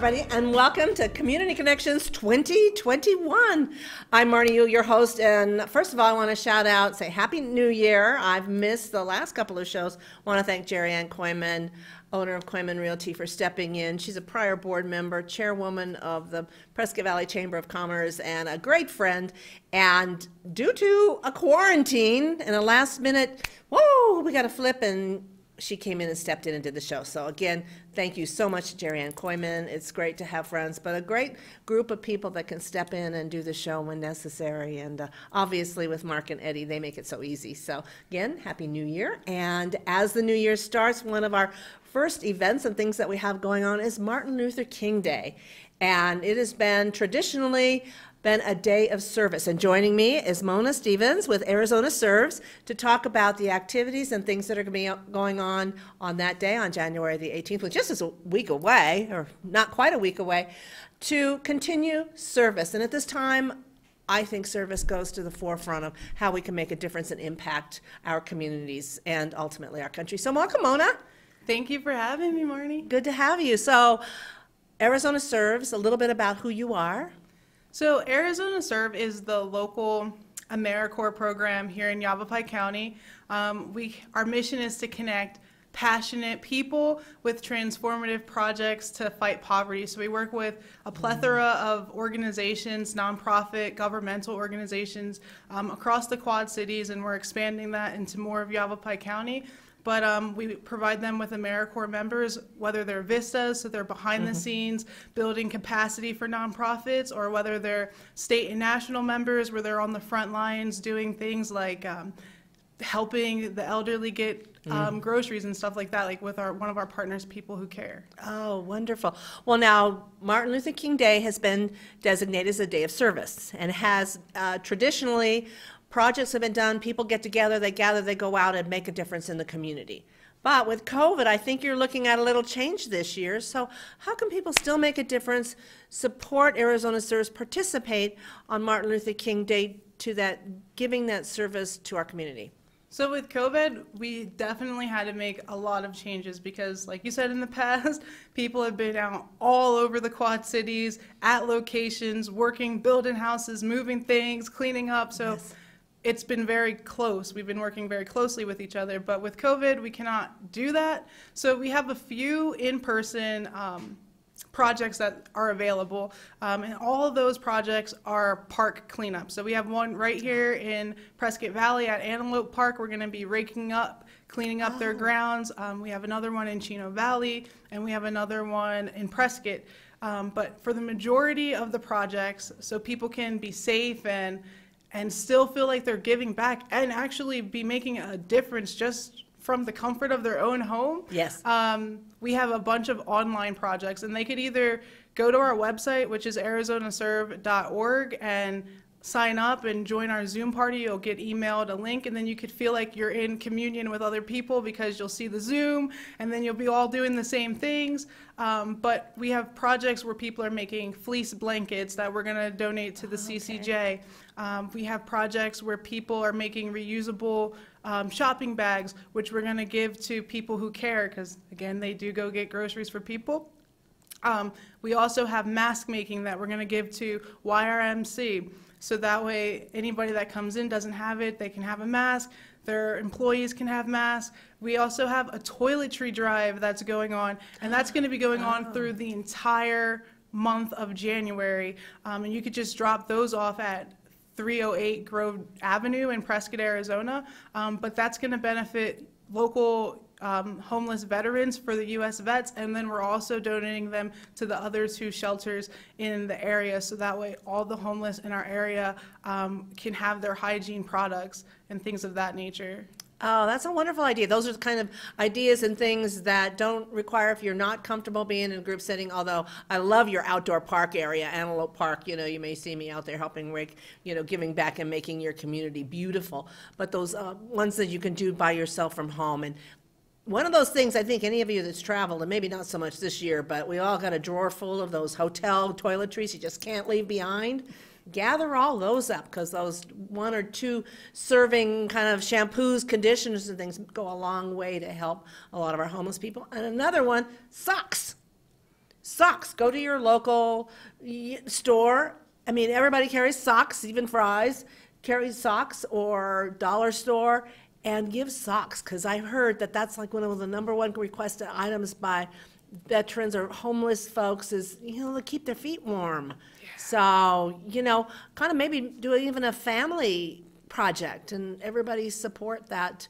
everybody, and welcome to Community Connections 2021. I'm Marnie Yu, your host, and first of all, I want to shout out, say Happy New Year. I've missed the last couple of shows. I want to thank Jerry Ann Koyman, owner of Koyman Realty, for stepping in. She's a prior board member, chairwoman of the Prescott Valley Chamber of Commerce, and a great friend. And due to a quarantine and a last minute, whoa, we got to flip, and she came in and stepped in and did the show. So again, thank you so much, Jerry Ann Koyman. It's great to have friends, but a great group of people that can step in and do the show when necessary. And obviously with Mark and Eddie, they make it so easy. So again, Happy New Year. And as the new year starts, one of our first events and things that we have going on is Martin Luther King Day. And it has been traditionally been a day of service. And joining me is Mona Stevens with Arizona Serves to talk about the activities and things that are going to be going on that day on January the 18th, which just is a week away, or not quite a week away, to continue service. And at this time, I think service goes to the forefront of how we can make a difference and impact our communities and ultimately our country. So welcome, Mona. Thank you for having me, Marnie. Good to have you. So Arizona Serves, a little bit about who you are. So Arizona Serve is the local AmeriCorps program here in Yavapai County. Our mission is to connect passionate people with transformative projects to fight poverty. So we work with a plethora of organizations, nonprofit, governmental organizations across the Quad Cities, and we're expanding that into more of Yavapai County. But we provide them with AmeriCorps members, whether they're VISTAs, so they're behind the scenes, building capacity for nonprofits, or whether they're state and national members, where they're on the front lines doing things like helping the elderly get groceries and stuff like that, like with one of our partners, People Who Care. Oh, wonderful. Well, now, Martin Luther King Day has been designated as a day of service and has traditionally projects have been done, people get together, they gather, they go out and make a difference in the community. But with COVID, I think you're looking at a little change this year. So how can people still make a difference, support Arizona Serves, participate on Martin Luther King Day to that, giving that service to our community? So with COVID, we definitely had to make a lot of changes because, like you said in the past, people have been out all over the Quad Cities, at locations, working, building houses, moving things, cleaning up. So. Yes. It's been very close. We've been working very closely with each other, but with COVID, we cannot do that. So we have a few in-person projects that are available, and all of those projects are park cleanup. So we have one right here in Prescott Valley at Antelope Park. We're going to be raking up, cleaning up their grounds. We have another one in Chino Valley, and we have another one in Prescott. But for the majority of the projects, so people can be safe and still feel like they're giving back and actually be making a difference just from the comfort of their own home. Yes. We have a bunch of online projects, and they could either go to our website, which is arizonaserve.org, and sign up and join our Zoom party. You'll get emailed a link, and then you could feel like you're in communion with other people because you'll see the Zoom, and then you'll be all doing the same things. But we have projects where people are making fleece blankets that we're going to donate to the CCJ. We have projects where people are making reusable shopping bags, which we're going to give to People Who Care, because, again, they do go get groceries for people. We also have mask making that we're going to give to YRMC. So that way, anybody that comes in doesn't have it, they can have a mask. Their employees can have masks. We also have a toiletry drive that's going on, and that's going to be going on through the entire month of January. And you could just drop those off at 308 Grove Avenue in Prescott, Arizona. But that's going to benefit local homeless veterans for the U.S. vets, and then we're also donating them to the other two shelters in the area, so that way all the homeless in our area can have their hygiene products and things of that nature. Oh, that's a wonderful idea. Those are the kind of ideas and things that don't require, if you're not comfortable being in a group setting, although I love your outdoor park area, Antelope Park. You know, you may see me out there helping rake, giving back and making your community beautiful. But those ones that you can do by yourself from home. And one of those things, I think any of you that's traveled, and maybe not so much this year, but we all got a drawer full of those hotel toiletries you just can't leave behind. Gather all those up, because those 1 or 2 serving kind of shampoos, conditioners, and things go a long way to help a lot of our homeless people. And another one, socks. socks. Go to your local store. I mean, everybody carries socks, even Fry's carries socks, or dollar store, and give socks, because I heard that that's like one of the number one requested items by veterans or homeless folks is, to keep their feet warm. Yeah. So, kind of maybe do even a family project and everybody support that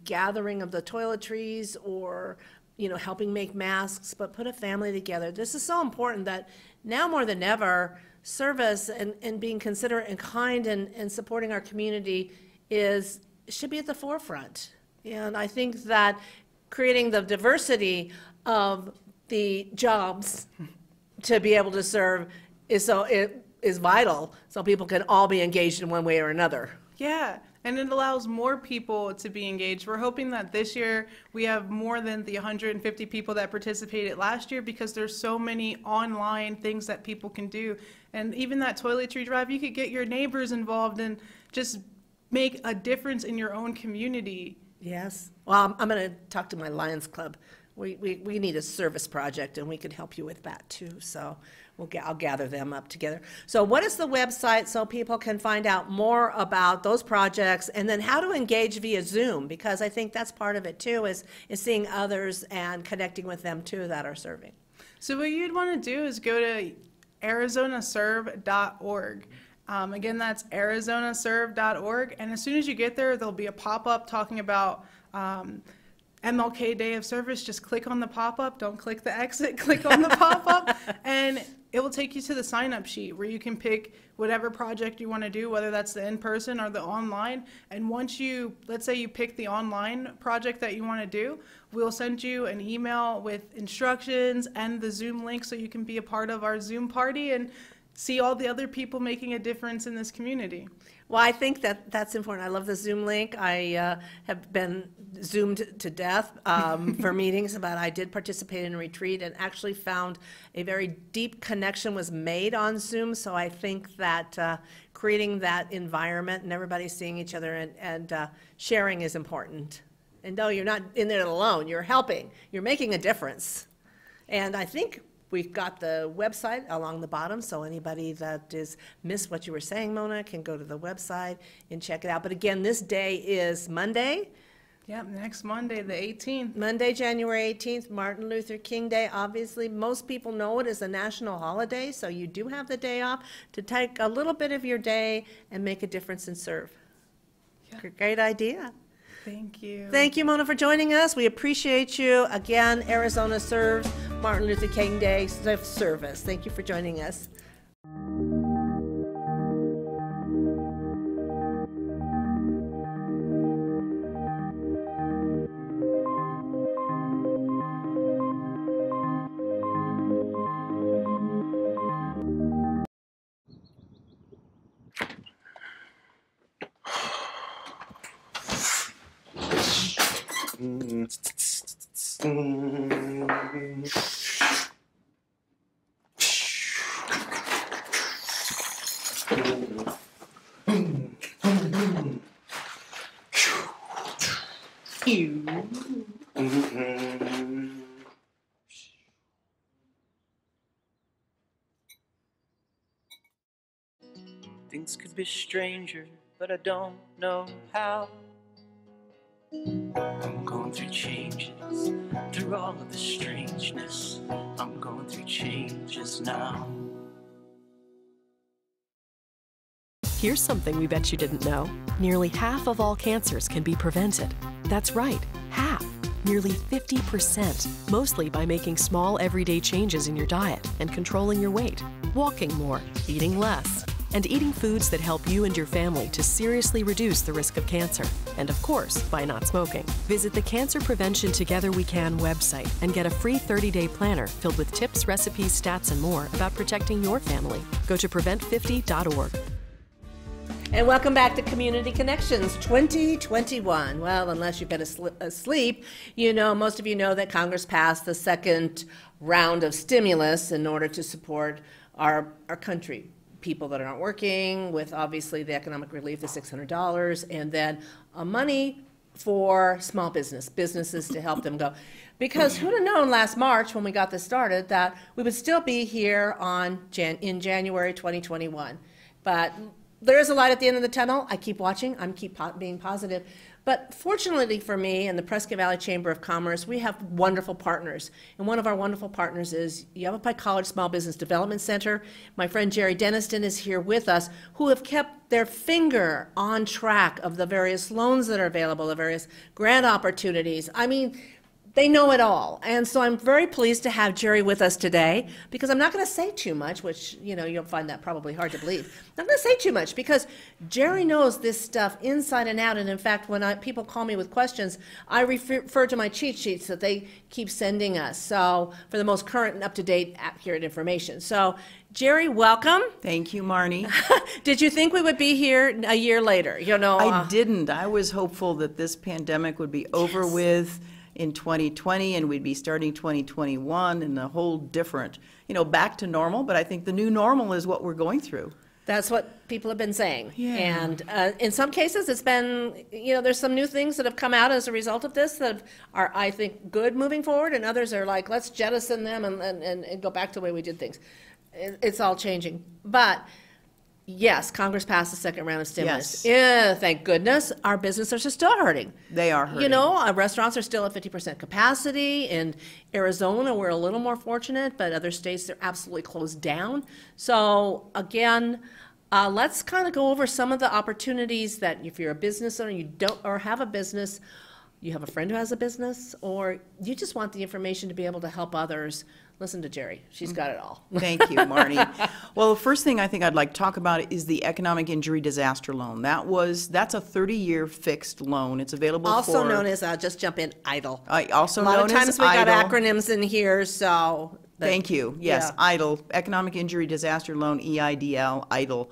gathering of the toiletries, or, helping make masks, but put a family together. This is so important that now more than ever, service and being considerate and kind and supporting our community should be at the forefront. And I think that creating the diversity of the jobs to be able to serve is vital, so people can all be engaged in one way or another. Yeah, and it allows more people to be engaged. We're hoping that this year we have more than the 150 people that participated last year, because there's so many online things that people can do. And even that toiletry drive, you could get your neighbors involved and just make a difference in your own community. Yes. Well, I'm going to talk to my Lions Club. We need a service project, and we can help you with that too. So I'll gather them up together. So what is the website so people can find out more about those projects, and then how to engage via Zoom? Because I think that's part of it too, is seeing others and connecting with them too that are serving. So what you'd want to do is go to arizonaserve.org. Again, that's arizonaserve.org. And as soon as you get there, there'll be a pop-up talking about MLK Day of Service. Just click on the pop-up. Don't click the exit. Click on the pop-up. And it will take you to the sign-up sheet where you can pick whatever project you want to do, whether that's the in-person or the online. And once let's say you pick the online project that you want to do, we'll send you an email with instructions and the Zoom link so you can be a part of our Zoom party and see all the other people making a difference in this community. Well, I think that's important. I love the Zoom link. I have been Zoomed to death for meetings, but I did participate in a retreat and actually found a very deep connection was made on Zoom. So I think that creating that environment and everybody seeing each other and sharing is important. And no, you're not in there alone. You're helping. You're making a difference. And I think we've got the website along the bottom, so anybody that missed what you were saying, Mona, can go to the website and check it out. But again, this day is Monday. Yep, next Monday, the 18th. Monday, January 18th, Martin Luther King Day. Obviously, most people know it as a national holiday, so you do have the day off to take a little bit of your day and make a difference and serve. Yeah. Great idea. Thank you. Thank you, Mona, for joining us. We appreciate you. Again, Arizona Serves, Martin Luther King Day service. Thank you for joining us. Things could be stranger, but I don't know how. I'm going through changes, through all of the strangeness. I'm going through changes now. Here's something we bet you didn't know. Nearly half of all cancers can be prevented. That's right, half. Nearly 50%, mostly by making small everyday changes in your diet and controlling your weight, walking more, eating less, and eating foods that help you and your family to seriously reduce the risk of cancer. And of course, by not smoking. Visit the Cancer Prevention Together We Can website and get a free 30-day planner filled with tips, recipes, stats, and more about protecting your family. Go to prevent50.org. And welcome back to Community Connections 2021. Well, unless you've been asleep, most of you know that Congress passed the second round of stimulus in order to support our country. People that aren't working, with obviously the economic relief, the $600, and then money for small businesses to help them go. Because who'd have known last March when we got this started that we would still be here in January 2021. But there is a light at the end of the tunnel. I keep watching. Being positive. But fortunately for me and the Prescott Valley Chamber of Commerce, we have wonderful partners. And one of our wonderful partners is Yavapai College Small Business Development Center. My friend Jerry Deniston is here with us, who have kept their finger on track of the various loans that are available, the various grant opportunities. I mean, they know it all. And so I'm very pleased to have Jerry with us today, because I'm not going to say too much, which, you'll find that probably hard to believe. I'm not going to say too much because Jerry knows this stuff inside and out. And in fact, when people call me with questions, I refer to my cheat sheets that they keep sending us. So for the most current and up-to-date, accurate information. So Jerry, welcome. Thank you, Marnie. Did you think we would be here a year later? I didn't. I was hopeful that this pandemic would be over with in 2020, and we'd be starting 2021 in a whole different, back to normal. But I think the new normal is what we're going through. That's what people have been saying. Yeah. And in some cases, it's been, there's some new things that have come out as a result of this that are, I think, good moving forward, and others are like, let's jettison them and go back to the way we did things. It's all changing. But yes, Congress passed the second round of stimulus. Yes. Yeah, thank goodness. Our businesses are still hurting. They are hurting. Restaurants are still at 50% capacity. In Arizona, we're a little more fortunate, but other states, they're absolutely closed down. So again, let's kind of go over some of the opportunities that if you're a business owner, you don't, or have a business, you have a friend who has a business, or you just want the information to be able to help others. Listen to Jerry. She's got it all. Thank you, Marnie. Well, the first thing I think I'd like to talk about is the Economic Injury Disaster Loan. That's a 30-year fixed loan. It's available Also for... known as, just jump in, EIDL. Also a lot known of times as we got EIDL. acronyms in here, so. Thank you. Yes, Yeah. EIDL, Economic Injury Disaster Loan, EIDL, EIDL.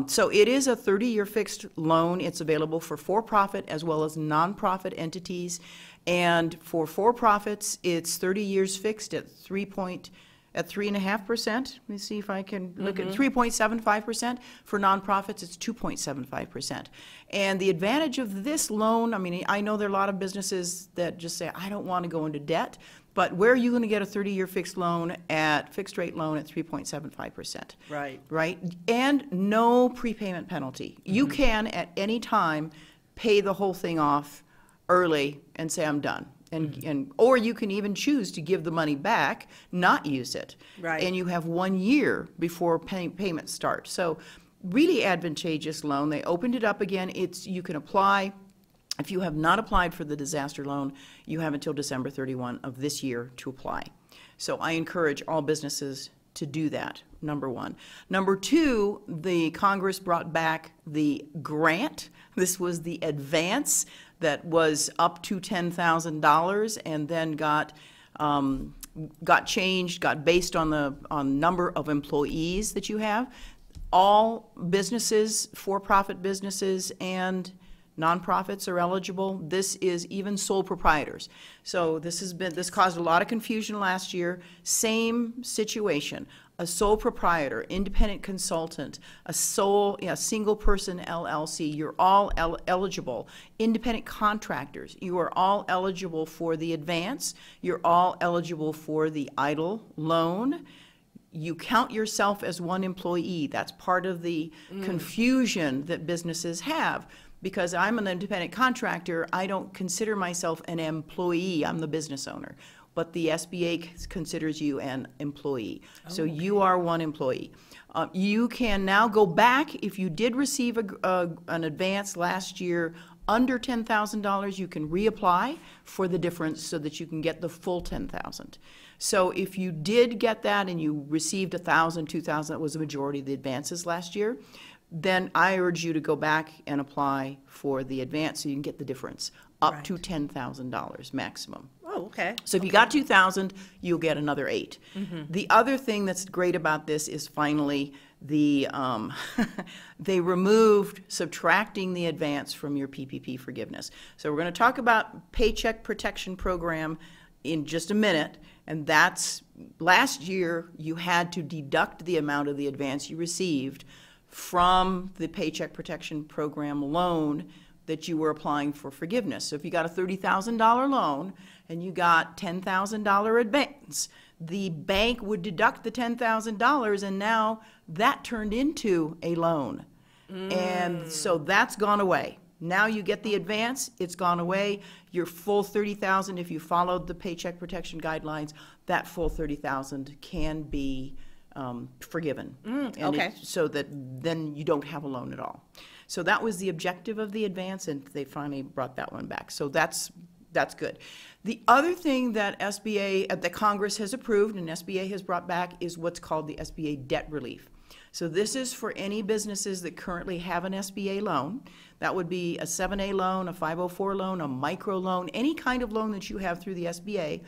So it is a 30-year fixed loan. It's available for-profit as well as nonprofit entities. And for for-profits, it's 30 years fixed at 3.5%. Let me see if I can look at 3.75%. For nonprofits, it's 2.75%. And the advantage of this loan, I know there are a lot of businesses that just say, I don't want to go into debt. But where are you going to get a 30-year fixed rate loan at 3.75%? Right. Right? And no prepayment penalty. You can, at any time, pay the whole thing off early and say, I'm done. Or you can even choose to give the money back, not use it. Right. And you have 1 year before payments start. So really advantageous loan. They opened it up again. You can apply. If you have not applied for the disaster loan, you have until December 31 of this year to apply. So I encourage all businesses to do that, number one. Number two, the Congress brought back the grant. This was the advance that was up to $10,000 and then got changed, got based on the number of employees that you have. All businesses, for-profit businesses and nonprofits are eligible. This is even sole proprietors. So this caused a lot of confusion last year. Same situation. A sole proprietor, independent consultant, a single person LLC, you're all eligible. Independent contractors, you are all eligible for the advance. You're all eligible for the EIDL loan. You count yourself as one employee. That's part of the confusion that businesses have. Because I'm an independent contractor, I don't consider myself an employee. I'm the business owner. But the SBA considers you an employee. So you are one employee. You can now go back. If you did receive an advance last year under $10,000, you can reapply for the difference so that you can get the full $10,000. So if you did get that and you received $1,000, $2,000, that was the majority of the advances last year, then I urge you to go back and apply for the advance so you can get the difference, up to $10,000 maximum. Oh, okay. So if you got $2,000, you'll get another $8,000. The other thing that's great about this is finally they removed subtracting the advance from your PPP forgiveness. So we're going to talk about Paycheck Protection Program in just a minute, and that's last year you had to deduct the amount of the advance you received from the Paycheck Protection Program loan that you were applying for forgiveness. So if you got a $30,000 loan and you got $10,000 advance, the bank would deduct the $10,000, and now that turned into a loan. And so that's gone away. Now you get the advance, it's gone away. Your full $30,000, if you followed the Paycheck Protection Guidelines, that full $30,000 can be forgiven. Okay. So that then you don't have a loan at all. So that was the objective of the advance, and they finally brought that one back. So that's good. The other thing that SBA, that Congress has approved and SBA has brought back is what's called the SBA debt relief. So this is for any businesses that currently have an SBA loan. That would be a 7A loan, a 504 loan, a micro loan, any kind of loan that you have through the SBA.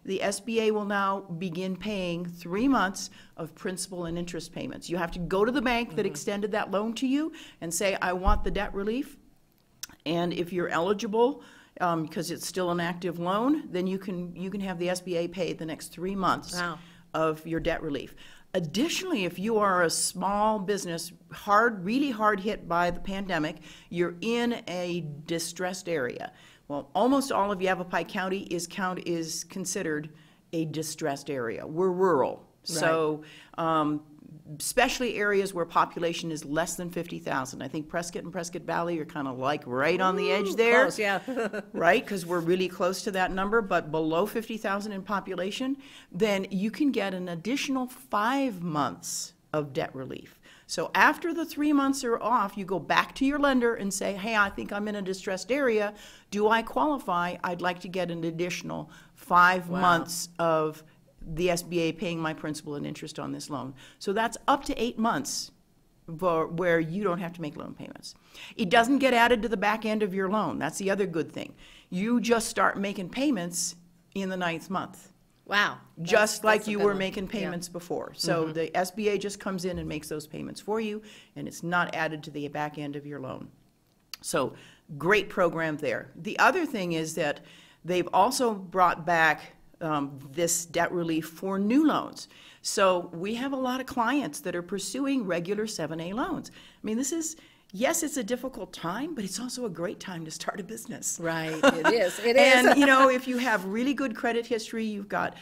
The SBA will now begin paying 3 months of principal and interest payments. You have to go to the bank that extended that loan to you and say, I want the debt relief. And if you're eligible, because it's still an active loan, then you can have the SBA pay the next 3 months of your debt relief. Additionally, if you are a small business, really hard hit by the pandemic, you're in a distressed area. Well, almost all of Yavapai County is considered a distressed area. We're rural. So especially areas where population is less than 50,000. I think Prescott and Prescott Valley are kind of like right on the edge there. Close, yeah. Right, because we're really close to that number, but below 50,000 in population, then you can get an additional 5 months of debt relief. So after the 3 months are off, you go back to your lender and say, hey, I think I'm in a distressed area. Do I qualify? I'd like to get an additional 5 months of the SBA paying my principal and interest on this loan. So that's up to 8 months where you don't have to make loan payments. It doesn't get added to the back end of your loan. That's the other good thing. You just start making payments in the 9th month. Wow. Just like that's a you good were one. making payments before. So the SBA just comes in and makes those payments for you, and it's not added to the back end of your loan. So great program there. The other thing is that they've also brought back this debt relief for new loans. So we have a lot of clients that are pursuing regular 7A loans. I mean, yes, it's a difficult time, but it's also a great time to start a business. Right, it is. It is. And, you know, if you have really good credit history, you've got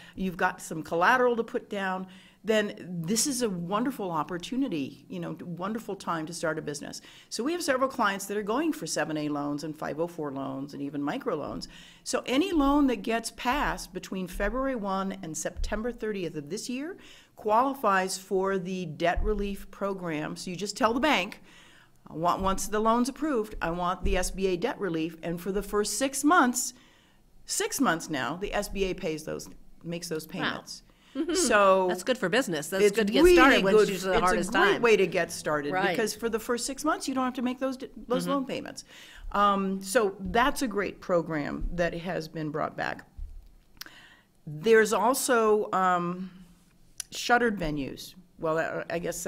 some collateral to put down, then this is a wonderful opportunity, wonderful time to start a business. So we have several clients that are going for 7A loans and 504 loans and even microloans. So any loan that gets passed between February 1 and September 30th of this year qualifies for the debt relief program. So you just tell the bank, once the loan's approved, I want the SBA debt relief, and for the first 6 months now, the SBA makes those payments. So That's good for business. That's it's good to get really started when good. it's usually the hardest It's a great time. way to get started Right. because for the first 6 months, you don't have to make those loan payments. So that's a great program that has been brought back. There's also shuttered venues. Well, I guess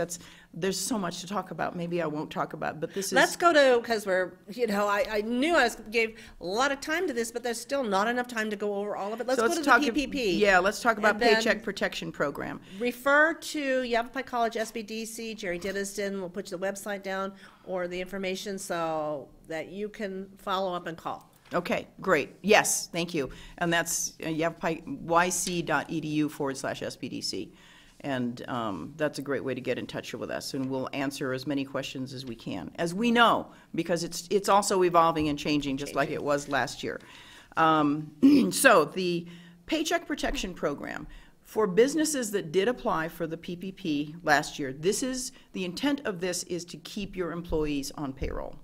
there's so much to talk about. Maybe I won't talk about, but this is. Let's go to, because I knew I gave a lot of time to this, but there's still not enough time to go over all of it. Let's so go to talk the PPP. Yeah, let's talk about And then Paycheck Protection Program. Refer to Yavapai College SBDC. Jerry Diddiston will put the website down or the information so that you can follow up and call. Okay, great. Yes, thank you. And that's yc.edu/SBDC. And that's a great way to get in touch with us, and we'll answer as many questions as we can, as we know, because it's also evolving and changing, just like it was last year. So the Paycheck Protection Program, for businesses that did apply for the PPP last year, the intent of this is to keep your employees on payroll.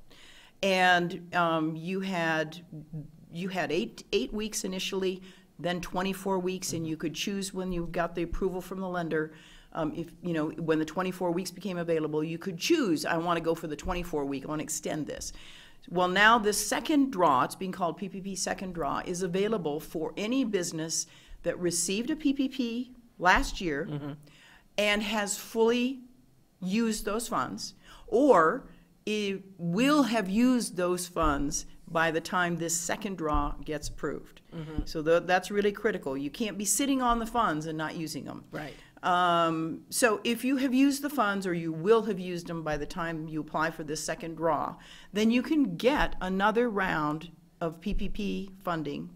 And you had 8 weeks initially, then 24 weeks, and you could choose when you got the approval from the lender. When the 24 weeks became available, you could choose, I want to go for the 24 week, I want to extend this. Well, now the second draw, it's being called PPP second draw, is available for any business that received a PPP last year and has fully used those funds, or it will have used those funds by the time this second draw gets approved. So that's really critical. You can't be sitting on the funds and not using them. Right. So if you have used the funds, or you will have used them by the time you apply for this second draw, then you can get another round of PPP funding,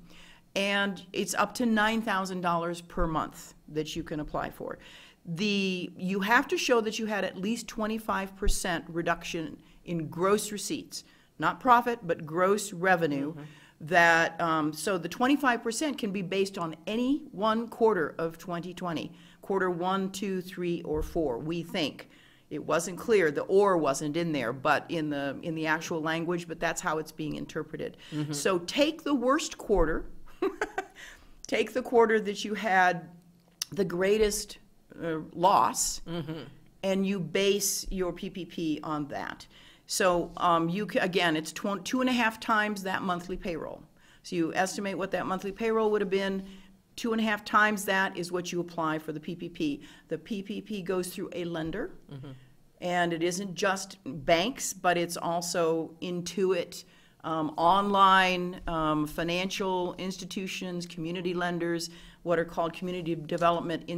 and it's up to $9,000 per month that you can apply for. You have to show that you had at least 25% reduction in gross receipts, not profit, but gross revenue. That so the 25% can be based on any one quarter of 2020, quarter 1, 2, 3, or 4. We think it wasn't clear, the "or" wasn't in there, but in the actual language. But that's how it's being interpreted. So take the worst quarter, take the quarter that you had the greatest loss, and you base your PPP on that. So again, it's 2.5 times that monthly payroll. So you estimate what that monthly payroll would have been. 2.5 times that is what you apply for the PPP. The PPP goes through a lender, and it isn't just banks, but it's also Intuit, online financial institutions, community lenders, what are called community development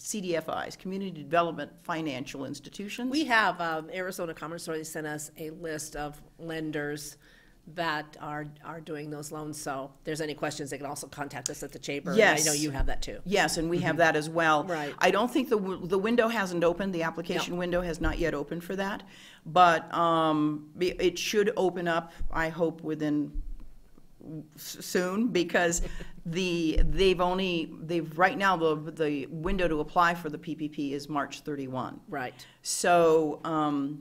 CDFIs, Community Development Financial Institutions. We have, Arizona Commerce Authority sent us a list of lenders that are doing those loans. So if there's any questions, they can also contact us at the chamber. Yes. And I know you have that too. Yes, and we have that as well. Right. I don't think the window hasn't opened, the application window has not yet opened for that, but it should open up, I hope, within soon, because right now the window to apply for the PPP is March 31. Right. So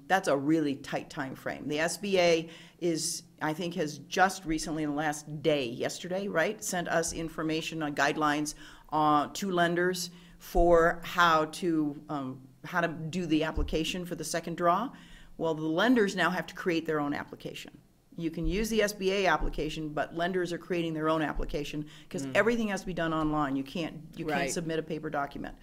that's a really tight time frame. The SBA has just recently, in the last day, yesterday, right, sent us information on guidelines to lenders for how to do the application for the second draw. Well, the lenders now have to create their own application. You can use the SBA application, but lenders are creating their own application because everything has to be done online. You can't submit a paper document.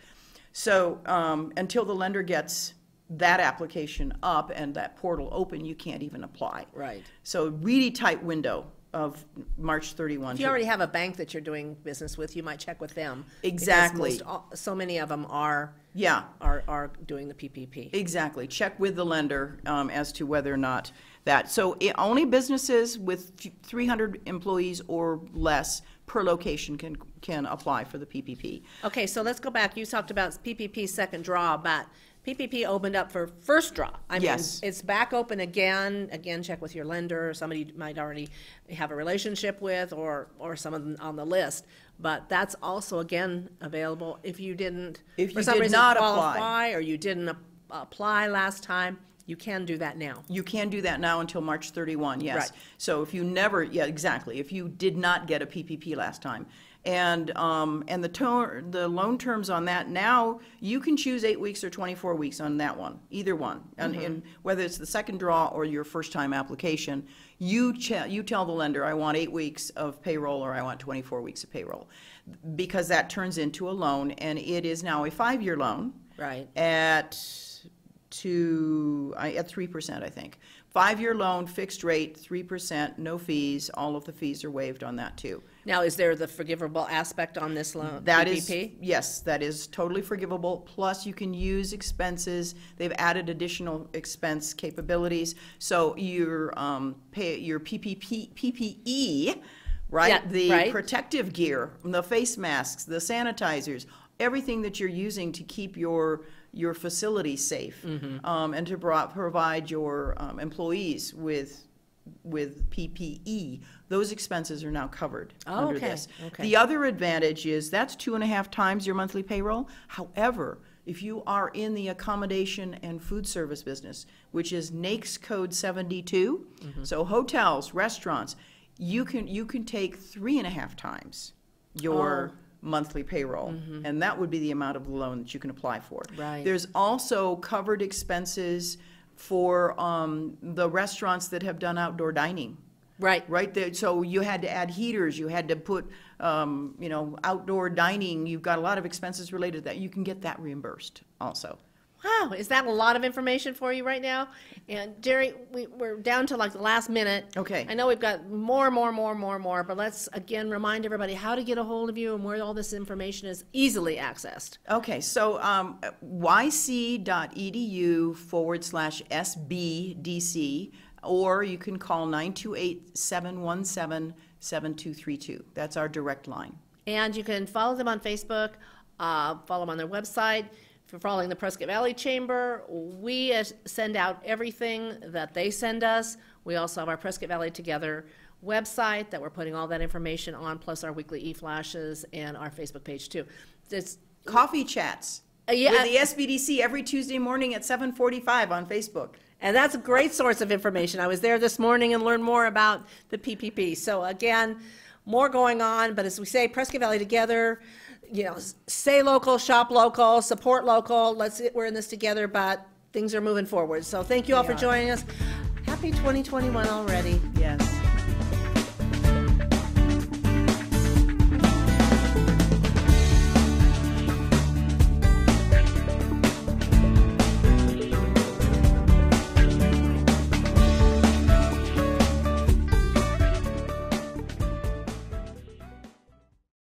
So until the lender gets that application up and that portal open, you can't even apply. Right. So really tight window of March 31. If you already have a bank that you're doing business with, you might check with them. Exactly. So many of them are doing the PPP. Exactly. Check with the lender as to whether or not that. So only businesses with 300 employees or less per location can apply for the PPP. Okay, so let's go back. You talked about PPP second draw, but PPP opened up for first draw. I mean, it's back open again. Again, check with your lender. Somebody might already have a relationship with, or some of them on the list. But that's also, again, available if you didn't, for some reason, qualify, or you didn't apply last time. You can do that now. You can do that now until March 31, yes. Right. So if you exactly. If you did not get a PPP last time. And the loan terms on that, now you can choose 8 weeks or 24 weeks on that one, either one. And whether it's the second draw or your first time application, you tell the lender, I want 8 weeks of payroll or I want 24 weeks of payroll, because that turns into a loan, and it is now a 5-year loan. Right. At 3%, I think. 5-year loan, fixed rate, 3%, no fees. All of the fees are waived on that too. Now, is there the forgivable aspect on this loan? That PPP? Yes, that is totally forgivable. Plus, you can use expenses. They've added additional expense capabilities. So your PPE, right? Yeah, the protective gear, the face masks, the sanitizers, everything that you're using to keep your facility safe, and to provide your employees with PPE. Those expenses are now covered under this. Okay. The other advantage is that's 2.5 times your monthly payroll. However, if you are in the accommodation and food service business, which is NAICS code 72, so hotels, restaurants, you can take 3.5 times your monthly payroll, and that would be the amount of the loan that you can apply for. Right. There's also covered expenses for the restaurants that have done outdoor dining. Right there. So you had to add heaters. You had to put, outdoor dining. You've got a lot of expenses related to that. You can get that reimbursed also. Oh, is that a lot of information for you right now? And Jerry, we're down to like the last minute. Okay. I know we've got more, but let's again remind everybody how to get a hold of you and where all this information is easily accessed. Okay, so yc.edu/SBDC, or you can call 928-717-7232. That's our direct line. And you can follow them on Facebook, follow them on their website. If you're following the Prescott Valley Chamber, we send out everything that they send us. We also have our Prescott Valley Together website that we're putting all that information on, plus our weekly e-flashes and our Facebook page too. It's Coffee chats yeah, with the SBDC every Tuesday morning at 7:45 on Facebook. and that's a great source of information. I was there this morning and learned more about the PPP. So again, more going on, but as we say, Prescott Valley Together, you know, stay local, shop local, support local. We're in this together, but things are moving forward. So thank you all for joining us. Happy 2021 already. Yes.